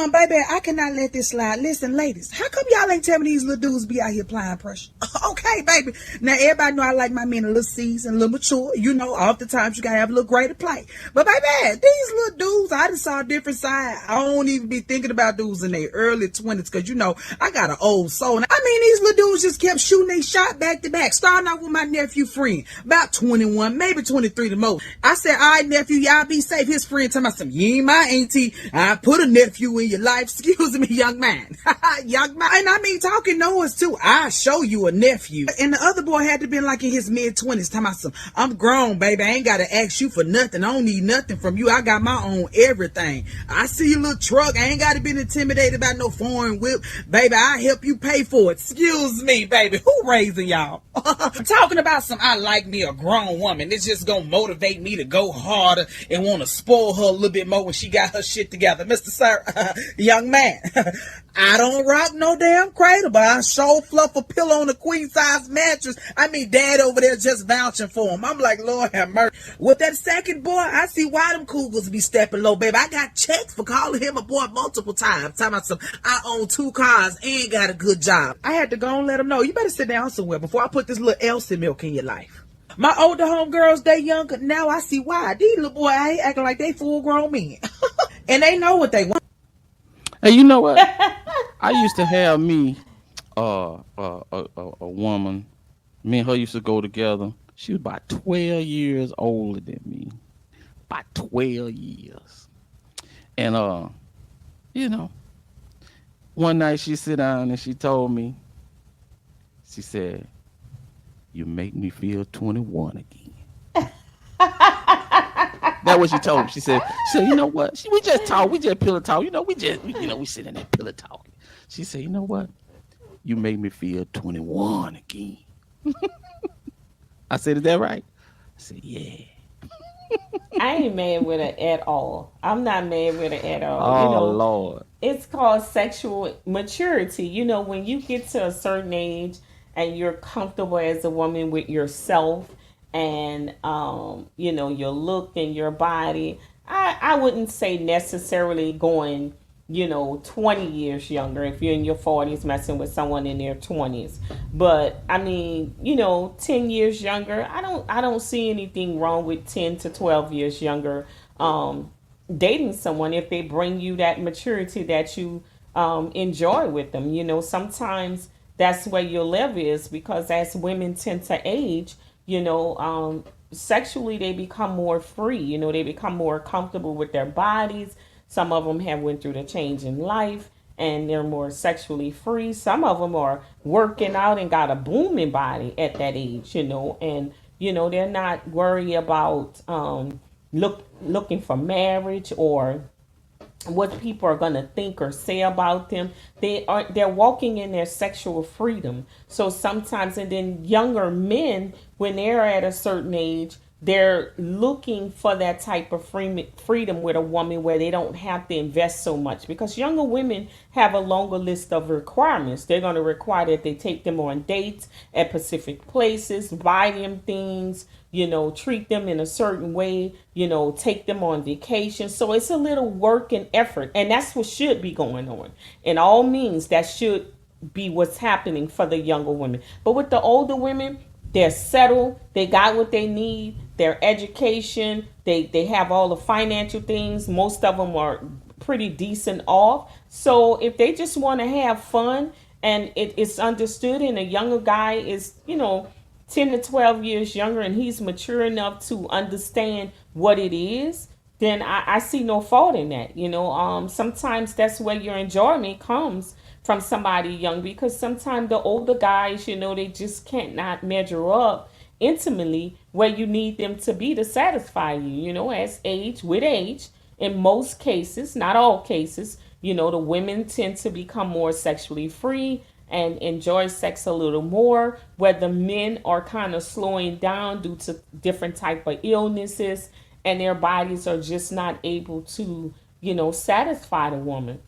Baby, I cannot let this slide. Listen, ladies, how come y'all ain't telling me these little dudes be out here applying pressure? Okay, baby. Now, everybody know I like my men a little seasoned, a little mature. You know, oftentimes you gotta have a little greater play. But, baby, these little dudes, I just saw a different side. I don't even be thinking about dudes in their early 20s because, you know, I got an old soul. I mean, these little dudes just kept shooting their shot back to back. Starting off with my nephew friend, about 21, maybe 23 the most. I said, all right, nephew, y'all be safe. His friend talking about some, you ain't my auntie. I put a nephew in your life. Excuse me, young man. Young man. And I mean, talking noise too. I show you a nephew. And the other boy had to be like in his mid-20s. Talking about some, I'm grown, baby. I ain't got to ask you for nothing. I don't need nothing from you. I got my own everything. I see your little truck. I ain't got to be intimidated by no foreign whip. Baby, I help you pay for it. Excuse me, baby. Who raising y'all? Talking about some, I like me a grown woman. It's just gonna motivate me to go harder and want to spoil her a little bit more when she got her shit together. Mr. Sir, young man, I don't rock no damn cradle, but I sure fluff a pillow on a queen size mattress. I mean, dad over there just vouching for him. I'm like, Lord have mercy. With that second boy, I see why them cougars be stepping low, baby. I got checks for calling him a boy multiple times. Talking about some, I own 2 cars and got a good job. I had to go and let him know, you better sit down somewhere before I put this little Elsie milk in your life. My older homegirls, they younger. Now I see why. These little boys out here acting like they full grown men. And they know what they want. Hey, you know what? I used to have me a woman. Me and her used to go together. She was about 12 years older than me. About 12 years. And you know, one night she sit down and she told me, she said, you make me feel 21 again. That's what she told me. She said, you know what? We just talk. We just pillow talk. You know, we sit in there pillow talking. She said, you know what? You make me feel 21 again. I said, is that right? I said, yeah. I ain't mad with her at all. I'm not mad with her at all. You Oh, know, Lord. it's called sexual maturity. You know, when you get to a certain age and you're comfortable as a woman with yourself and you know, your look and your body, I wouldn't say necessarily going, you know, 20 years younger if you're in your 40s messing with someone in their 20s. But I mean, you know, 10 years younger, I don't see anything wrong with 10 to 12 years younger dating someone if they bring you that maturity that you enjoy with them. You know, sometimes that's where your level is because as women tend to age, you know, sexually they become more free. You know, they become more comfortable with their bodies. Some of them have went through the change in life and they're more sexually free. Some of them are working out and got a booming body at that age, you know, and you know they're not worried about looking for marriage or what people are going to think or say about them. They're walking in their sexual freedom. So sometimes, and then younger men, when they're at a certain age, they're looking for that type of freedom with a woman where they don't have to invest so much, because younger women have a longer list of requirements. They're going to require that they take them on dates at specific places, buy them things, you know, treat them in a certain way, you know, take them on vacation. So it's a little work and effort, and that's what should be going on. In all means, that should be what's happening for the younger women. But with the older women, they're settled. They got what they need. Their education. They have all the financial things. Most of them are pretty decent off. So if they just want to have fun and it's understood, and a younger guy is, you know, 10 to 12 years younger and he's mature enough to understand what it is, then I see no fault in that. You know, sometimes that's where your enjoyment comes from somebody young, because sometimes the older guys, you know, they just can't not measure up intimately where you need them to be to satisfy you, you know, as with age, in most cases, not all cases, you know, the women tend to become more sexually free and enjoy sex a little more, where the men are kind of slowing down due to different type of illnesses and their bodies are just not able to, you know, satisfy the woman.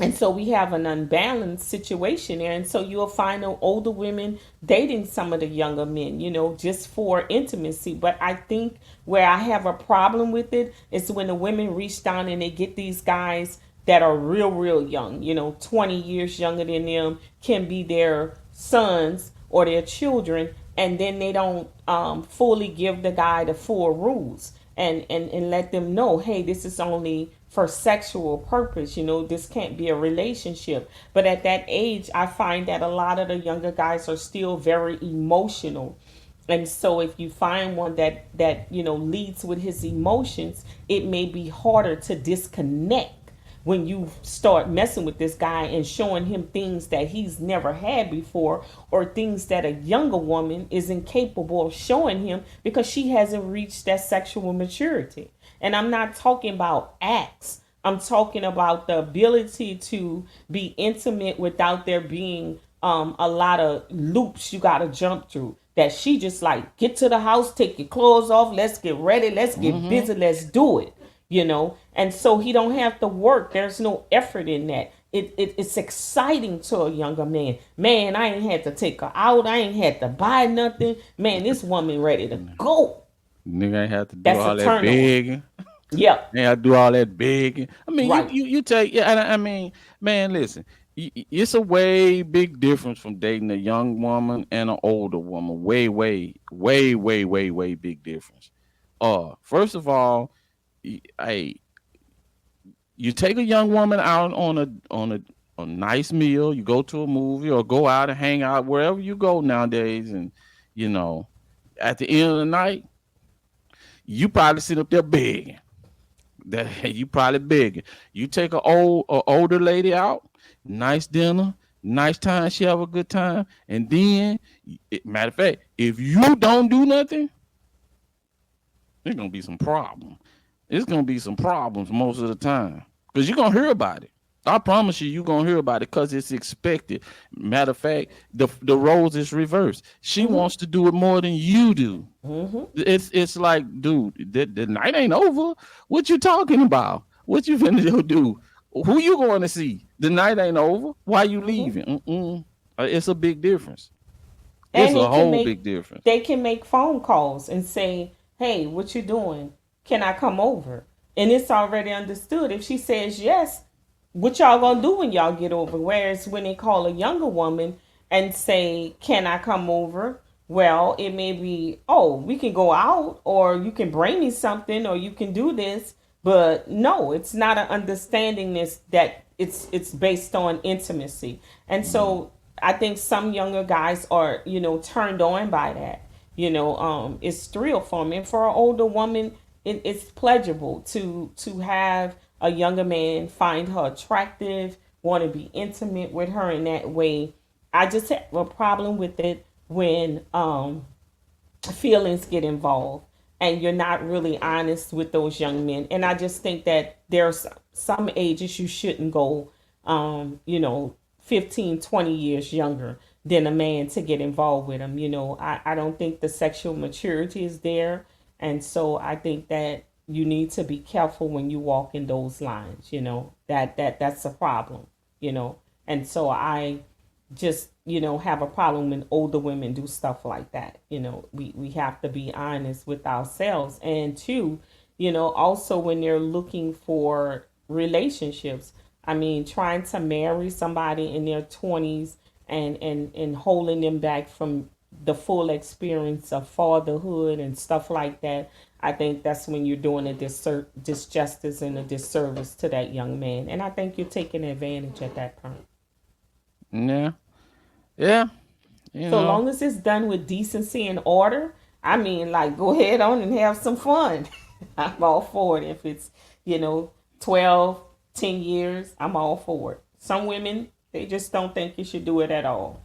And so we have an unbalanced situation there. And so you'll find older women dating some of the younger men, you know, just for intimacy. But I think where I have a problem with it is when the women reach down and they get these guys that are real young, 20 years younger than them, can be their sons or their children, and then they don't fully give the guy the full rules, and let them know, hey, this is only for sexual purpose, this can't be a relationship. But at that age, I find that a lot of the younger guys are still very emotional. And so if you find one that leads with his emotions, it may be harder to disconnect when you start messing with this guy and showing him things that he's never had before, or things that a younger woman is incapable of showing him because she hasn't reached that sexual maturity. And I'm not talking about acts. I'm talking about the ability to be intimate without there being a lot of loops you got to jump through. That she just like, get to the house, take your clothes off, let's get ready, let's get busy, let's do it. And so he don't have to work. There's no effort in that. It's exciting to a younger man. Man, I ain't had to take her out, I ain't had to buy nothing. Man, this woman ready to go. Nigga ain't have to do That's all a that turn on. begging. Yep. Ain't have to do all that begging. I mean, Right. you take, yeah. And I mean, man, listen, it's a way big difference from dating a young woman and an older woman. Way big difference. First of all, hey, you take a young woman out on a nice meal. You go to a movie or go out and hang out wherever you go nowadays, and you know, at the end of the night, you probably sit up there begging. That you probably begging. You take a older lady out, nice dinner, nice time. She have a good time, and then, matter of fact, if you don't do nothing, there's gonna be some problem. It's gonna be some problems most of the time because you're gonna hear about it. I promise you, you're gonna hear about it because it's expected. Matter of fact, the roles is reversed. She wants to do it more than you do. It's like, dude, the night ain't over. What you talking about? What you finna go do? Who you going to see? The night ain't over. Why you leaving? It's a big difference. It's And a whole big difference. they can make phone calls and say, hey, what you doing? Can I come over? And it's already understood. If she says yes, what y'all gonna do when y'all get over? Whereas when they call a younger woman and say, can I come over? Well, it may be, oh, we can go out, or you can bring me something, or you can do this. But no, it's not an understanding this that it's based on intimacy. And so I think some younger guys are, turned on by that. It's thrill for them. And for an older woman, it's pleasurable to have a younger man find her attractive, want to be intimate with her in that way. I just have a problem with it when feelings get involved and you're not really honest with those young men. And I just think that there's some ages you shouldn't go, 15, 20 years younger than a man to get involved with him. I don't think the sexual maturity is there. And so I think that you need to be careful when you walk in those lines, that's a problem, And so I just, have a problem when older women do stuff like that. We have to be honest with ourselves. And two, also when they're looking for relationships, I mean, trying to marry somebody in their 20s and holding them back from the full experience of fatherhood and stuff like that. I think that's when you're doing a disjustice and a disservice to that young man. And I think you're taking advantage at that point. Yeah. Yeah. So long as it's done with decency and order, I mean, like, go ahead on and have some fun. I'm all for it. If it's, 12, 10 years, I'm all for it. Some women, they just don't think you should do it at all.